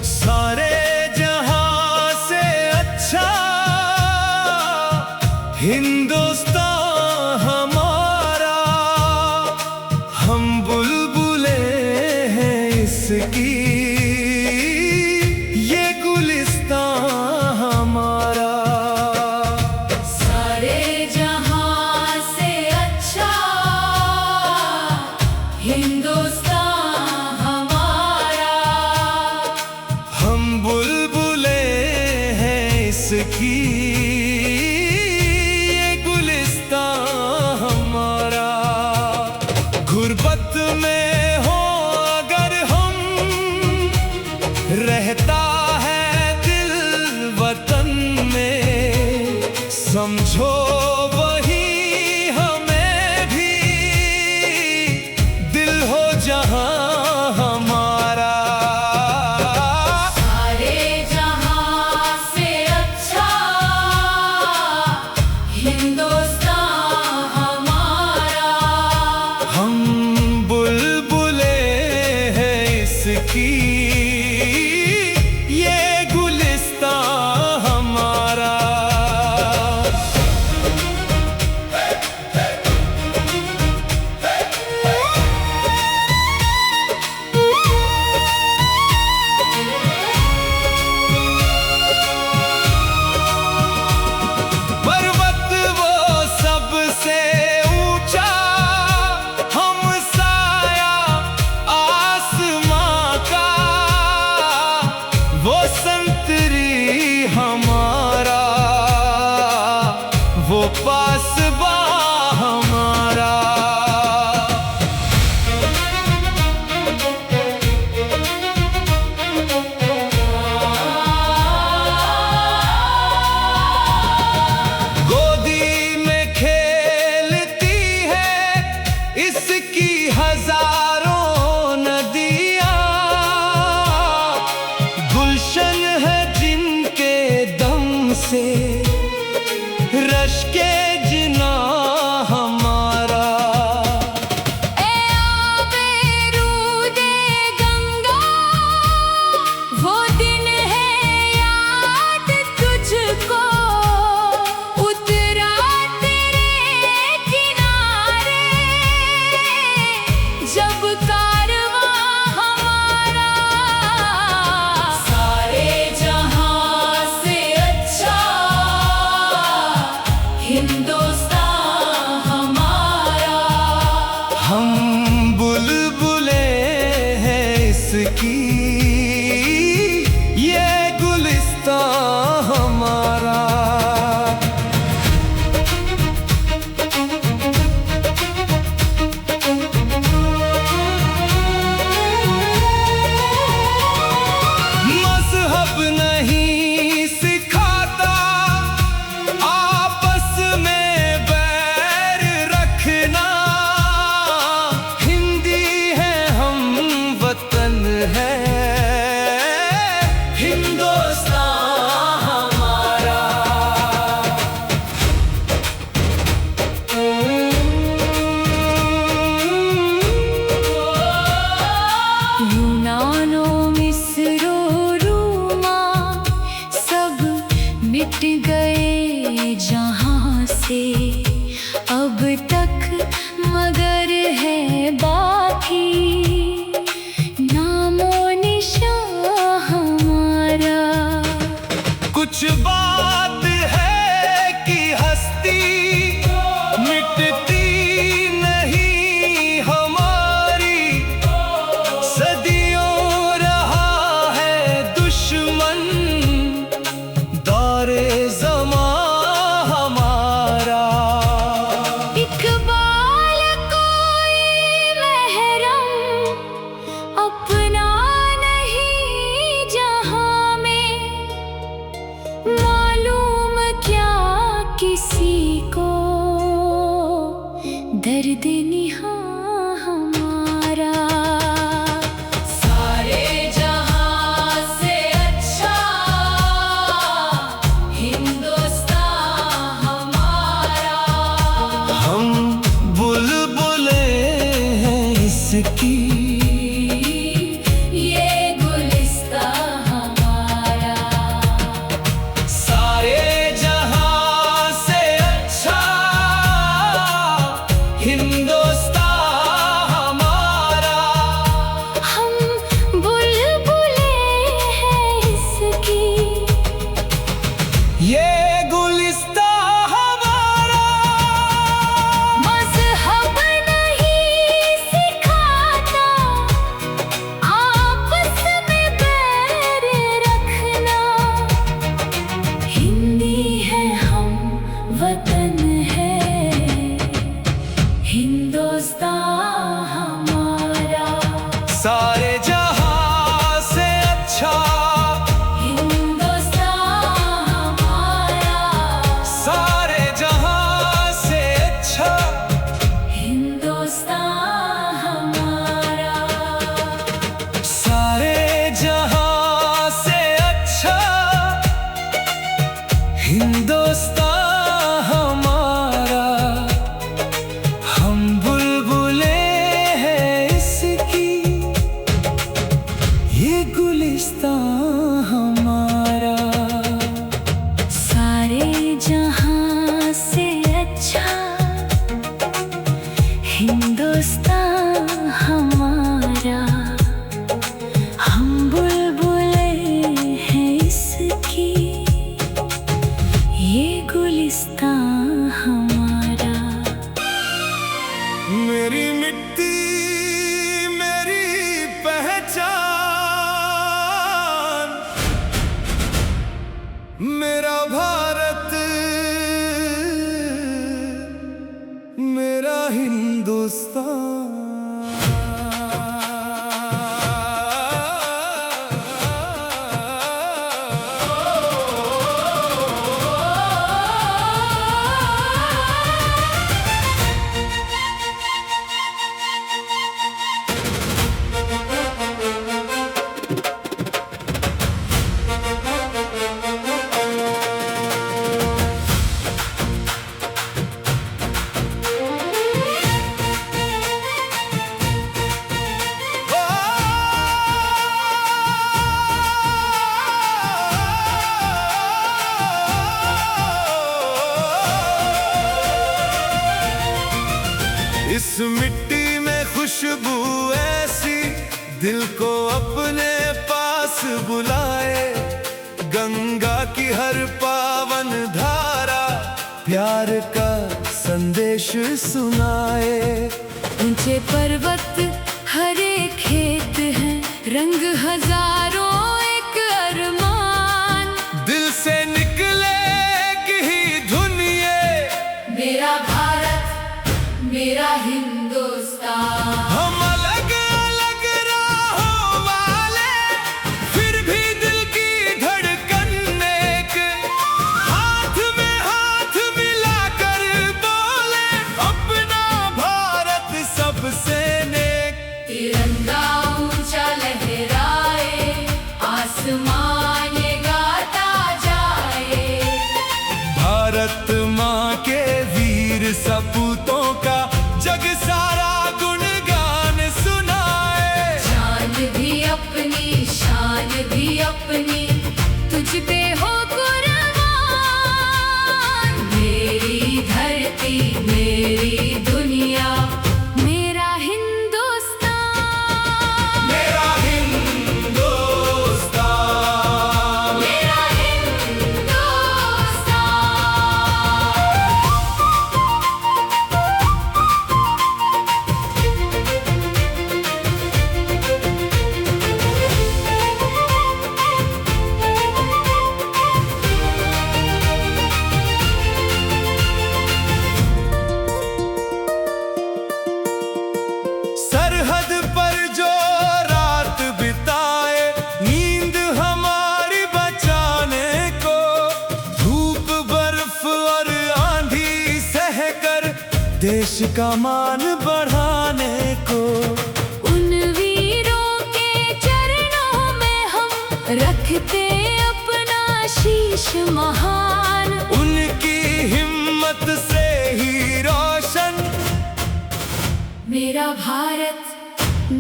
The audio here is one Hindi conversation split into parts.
सारे जहां से अच्छा हिंदुस्तान हमारा, हम बुलबुले हैं इसकी, ये गुलिस्तान हमारा। सारे जहां से अच्छा हिंदुस्तान हमारा, हम बुलबुले हैं इसकी, गुर्बत में हो अगर हम, रहता है दिल वतन में, समझो वही हमें भी दिल हो जहां हमारा। सारे जहां से अच्छा हिंदुस्तान हमारा, हम बुलबुले हैं इसकी, ये गुलिस्तान हमारा। पर्वत वो सबसे ऊंचा, हम साया आसमां का, वो संतरी हमारा, वो पासबा हमारा। गोदी में खेलती है इसकी हजारों नदियां, गुलशन है जिनके दम से रश के जिना हमारा। ए आबे रूदे गंगा, वो दिन है याद तुझको, उतरा तेरे किनारे जब कारवां हमारा। सारे जहां से अच्छा हिंदुस्तान हमारा, हम बुलबुले हैं इसकी, ये गुलिस्तान हमारा। मज़हब नहीं सिखाता आपस में बैर रखना, हिंदी है हम वतन है हिंदुस्तान हमारा। यूनानो मिस्रो रूमा सब मिट गए जहां से, अब तक मगर है बाकी नामो निशान हमारा। कुछ बात है कि हस्ती मिटती नहीं हमारी, सदियों रहा है दुश्मन दौरे ज़मां हमारा। इकबाल कोई महरम अपना नहीं जहां में, मालूम क्या किसी को दर्द निहा हमारा। सारे जहां से अच्छा हिंदुस्तान हिंदुस्तान हमारा, हम बुलबुलें हैं इसकी, ये गुलिस्तान हमारा। सारे जहां से अच्छा हिंदुस्तान हमारा, हम बुलबुलें हैं इसकी, ये गुलिस्तान हमारा। मेरी मिट्टी मेरी पहचान, मेरा भारत मेरा हिंदुस्तान। इस मिट्टी में खुशबू ऐसी, दिल को अपने पास बुलाए। गंगा की हर पावन धारा प्यार का संदेश सुनाए। ऊंचे पर्वत हरे खेत हैं, रंग हजारों एक अरमान। दिल से निकले की ही धुन ये, मेरा भारत मेरा हिंदुस्तान। हम अलग अलग राहों वाले, फिर भी दिल की धड़कन एक। हाथ में हाथ मिलाकर बोले, अपना भारत सबसे नेक। तिरंगा ऊंचा लहराए, आसमान ये गाता जाए। भारत माँ के वीर सपूतों का जग सारा गुणगान सुनाए। शान भी अपनी, शान भी अपनी, तुझ पे हो कुर्बान। मेरी धरती मेरी दुनिया, मेरा हिंदुस्तान। मेरा हिंदुस्तान, मेरा हिंदुस्तान। सरहद पर जो रात बिताए, नींद हमारी बचाने को। धूप बर्फ और आंधी सहकर देश का मान बढ़ाने को। उन वीरों के चरणों में हम रखते अपना शीश महान। उनकी हिम्मत से ही रोशन मेरा भारत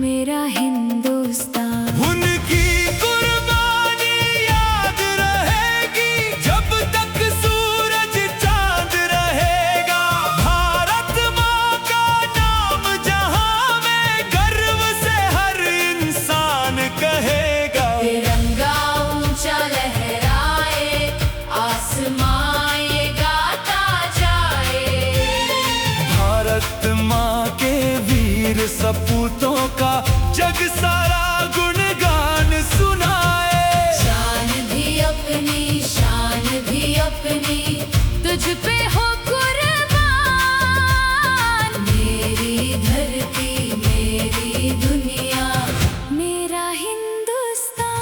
मेरा हिंदुस्तान। उनकी कुर्बानी याद रहेगी, जब तक सूरज चांद रहेगा। भारत माँ का नाम जहां में गर्व से हर इंसान कहेगा। तिरंगा ऊंचा लहराए, आसमान ये गाता जाए। भारत माँ के वीर सपूतों का जग सारा गुणगान सुनाए। शान भी अपनी, शान भी अपनी, तुझ पे हो कुर्बान। मेरी धरती मेरी दुनिया, मेरा हिंदुस्तान।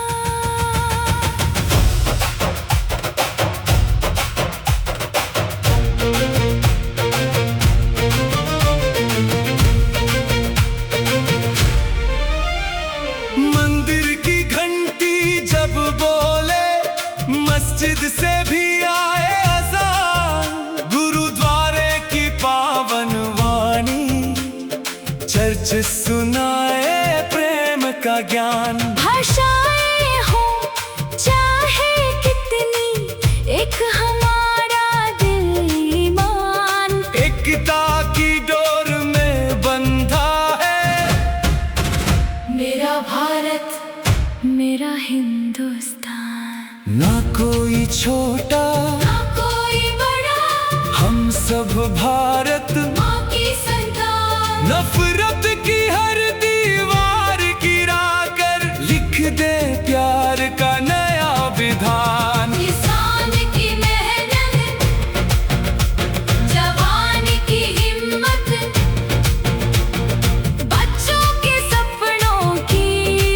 मंदिर की घंटी जब बोले, मस्जिद से भी आए सुनाए प्रेम का ज्ञान। भाषाएं हो चाहे कितनी, एक हमारा दिल ईमान। एकता की डोर में बंधा है मेरा भारत मेरा हिंदुस्तान। ना कोई छोटा ना कोई बड़ा, हम सब भारत माँ की संतान। नफरत की हर दीवार गिरा कर लिख दे प्यार का नया विधान। किसान की मेहनत, जवान की हिम्मत, बच्चों के सपनों की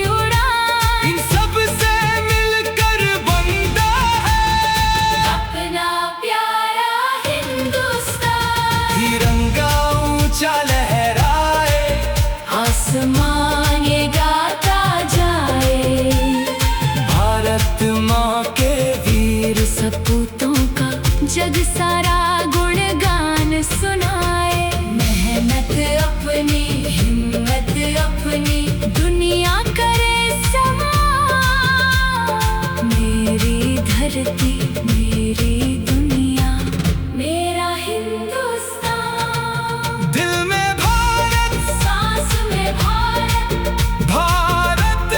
उड़ान। इन सब से मिलकर बनता है अपना प्यारा हिंदुस्तान। तिरंगा ऊंचा लहराए, आसमान ये गाता जाए, भारत माँ के वीर सपूतों का जग सारा गुणगान सुनाए। मेहनत अपनी, हिम्मत अपनी, दुनिया करे समान। मेरी धरती मेरी दुनिया, मेरा हिंदुस्तान। दिल में भारत, सांस में भारत, भारत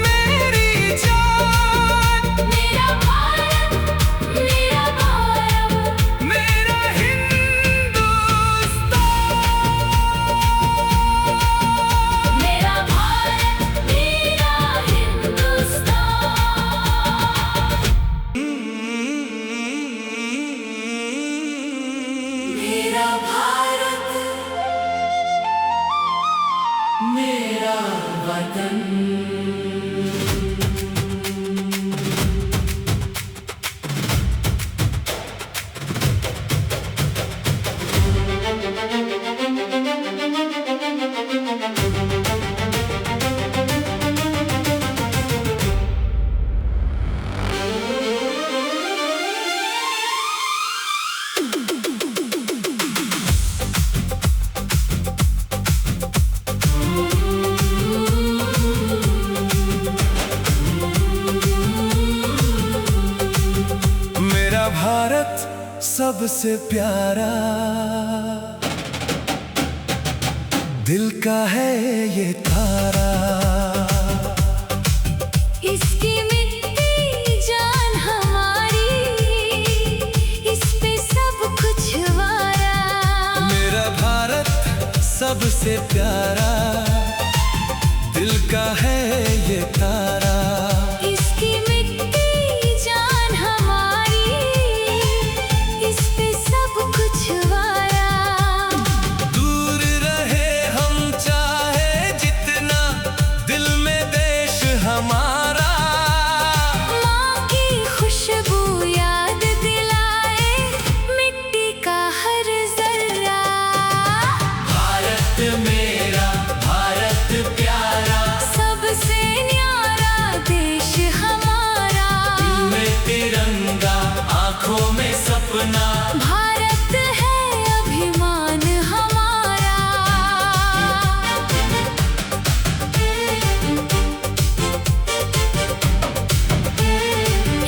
मेरी जान। मेरा भारत मेरा भारत। मेरा हिंदुस्तान। मेरा भारत मेरा हिंदुस्तान। मेरा भारत मेरा वतन। मेरा भारत सबसे प्यारा, दिल का है ये तारा। इसकी मिट्टी जान हमारी, इस पे सब कुछ वारा। मेरा भारत सबसे प्यारा, दिल का है ये तारा। इसकी मिट्टी जान हमारी, इस पे सब कुछ वारा। दूर रहे हम चाहे जितना, दिल में देश हमारा। माँ की खुशबू याद दिलाए, मिट्टी का हर जर्रा। भारत मेरा, भारत प्यारा, सबसे न्यारा देश हमारा। में तिरंगा, आंखों में सपना। भारत है अभिमान हमारा।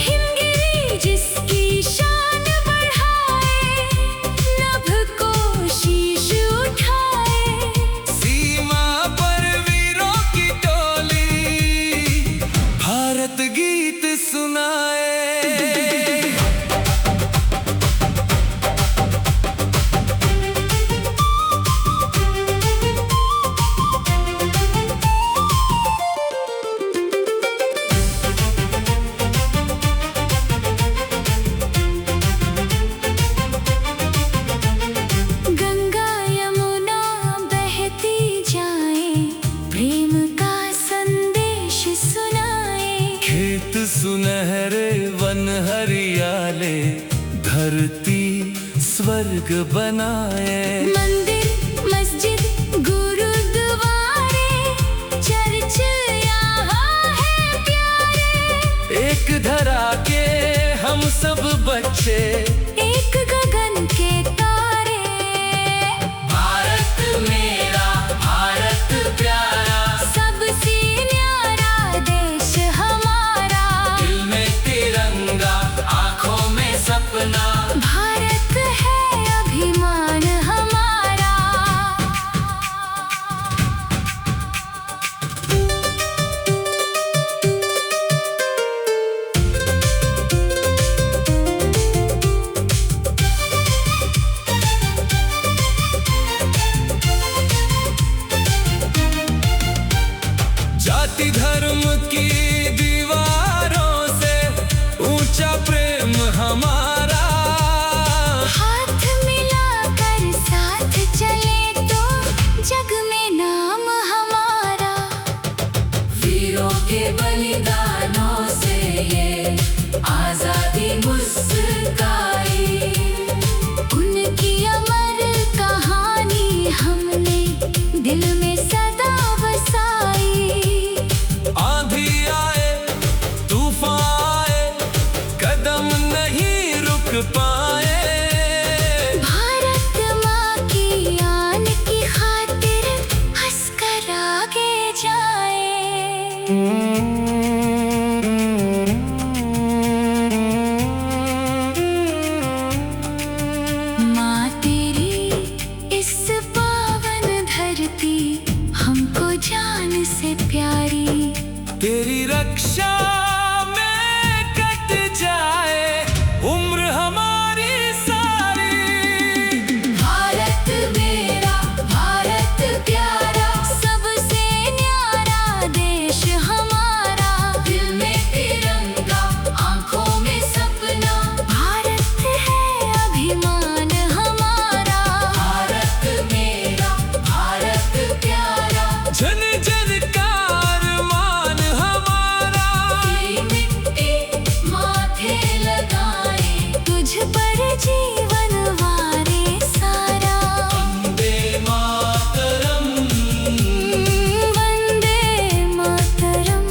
हिमगिरी जिसकी शान बढ़ाए, नभ को शीश उठाए। सीमा पर वीरों की टोली, भारत गीत सुनाए। गंगा यमुना बहती जाए, प्रेम का संदेश सुनाए। खेत सुनहरे वन हरियाले, धरती स्वर्ग बनाए। मंदिर मस्जिद गुरुद्वारे, चर्च यहाँ है प्यारे। एक धरा के हम सब बच्चे, एक गगन के तारे। भारत मेरा, भारत कदम हमारा। हाथ मिलाकर साथ चले तो जग में नाम हमारा। वीरों के बलिदानों से ये आजादी मुस्काई। उनकी अमर कहानी हमने दिल में सदा बसाई। आंधी आए तूफान आए कदम नहीं रुक पाए। भारत माँ की आन की खातिर हंसकर आगे जाए। माँ तेरी इस पावन धरती हमको जान से प्यारी। तेरी रक्षा में कट जाए उम्र हमारी सारी। भारत मेरा भारत प्यारा सबसे न्यारा देश हमारा। दिल में तिरंगा आंखों में सपना। भारत है अभिमान हमारा। भारत मेरा भारत प्यारा। जन जन का अरमान हमारा। तेरी मिट्टी माथे लगाए तुझ पर जीवन वारे सारा। वंदे मातरम। वंदे मातरम।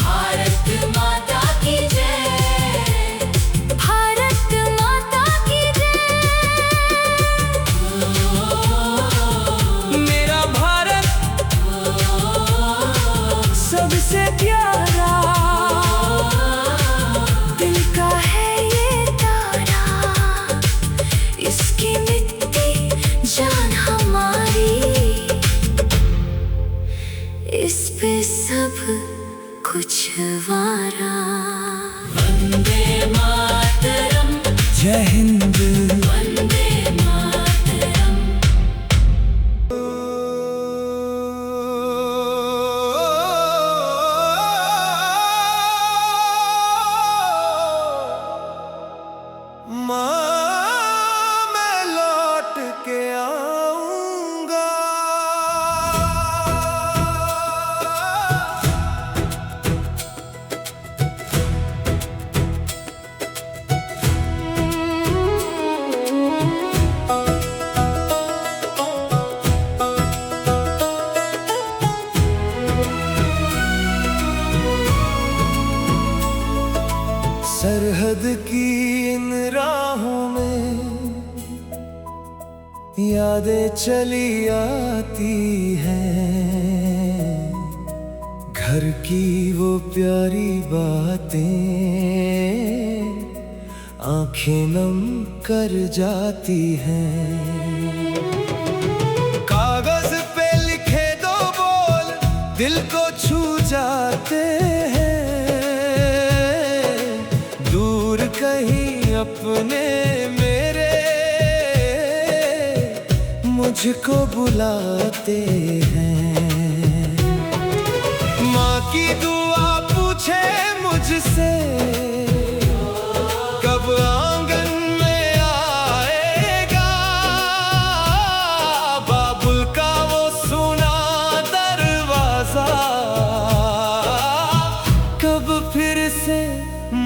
भारत माता की जय। भारत माता की जय। मेरा भारत सबसे प्यारा। दिल का है ये तारा। इसकी मिट्टी जान हमारी। इस पे सब कुछ वारा। वंदे मातरम। जय हिंद। वंदे मातरम। माँ मैं लौट के आऊंगा। सरहद की इन राहों में यादें चली आती हैं। घर की वो प्यारी बातें आंखें नम कर जाती हैं। कागज पे लिखे दो बोल दिल को छू जाते हैं। दूर कहीं अपने मेरे मुझको बुलाते हैं। माँ की दुआ पूछे मुझसे कब आंगन में आएगा। बाबुल का वो सुना दरवाजा कब फिर से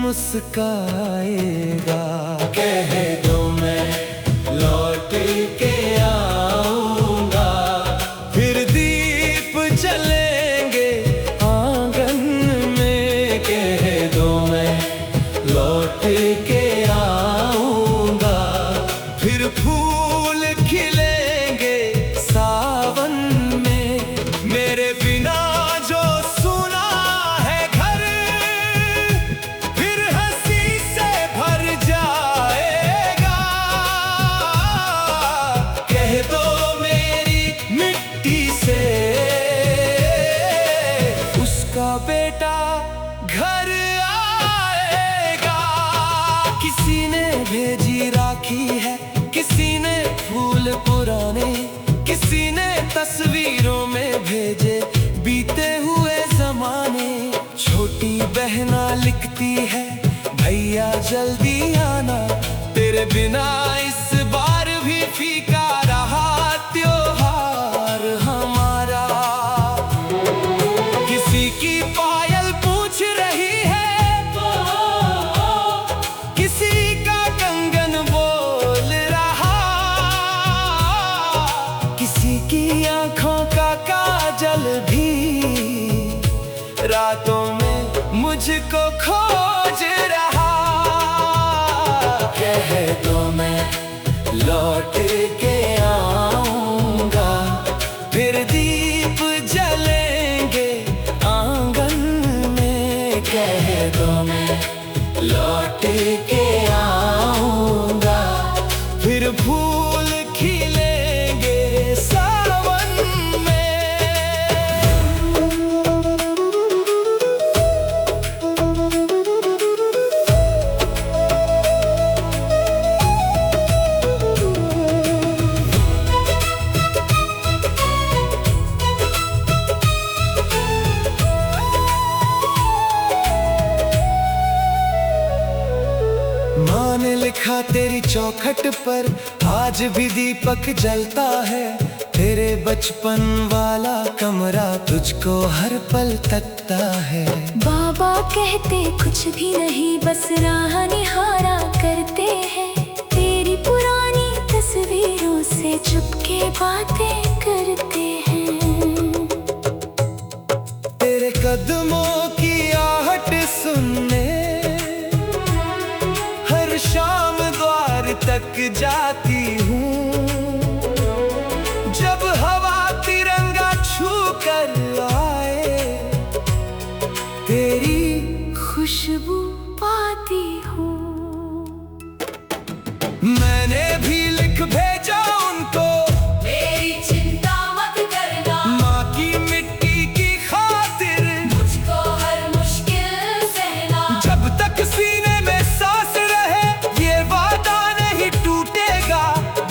मुस्काएगा। कह दो मैं लौट के आऊंगा। फिर दीप जलेंगे आंगन में। कह दो मैं लौट के आऊंगा। फिर फूल खिलेंगे सावन में। मेरे बिना जो सुना है घर फिर हंसी से भर जाएगा। कह दो मेरी मिट्टी से उसका बेटा घर आएगा। किसी ने पिया जल्दी आना, तेरे बिना इस बार भी फीका रहा त्योहार हमारा। किसी की पायल पूछ रही है, किसी का कंगन बोल रहा, किसी की आंखों का काजल भी रातों में मुझको खोज रहा। कह दो मैं लौट के आऊंगा, फिर दीप जलेंगे आंगन में। कह दो मैं लौट के आऊंगा, फिर फूल खिलेंगे सावन में। माँ ने लिखा तेरी चौखट पर आज भी दीपक जलता है, तेरे बचपन वाला कमरा तुझको हर पल तकता है। बाबा कहते कुछ भी नहीं, बस राह निहारा करते हैं, तेरी पुरानी तस्वीरों से चुपके बातें करते हैं। तेरे कदमों की आहट सुनने हर शाम द्वार तक जाती हूँ, जब हवा तिरंगा छू कर आए तेरी खुशबू पाती हूँ। मैं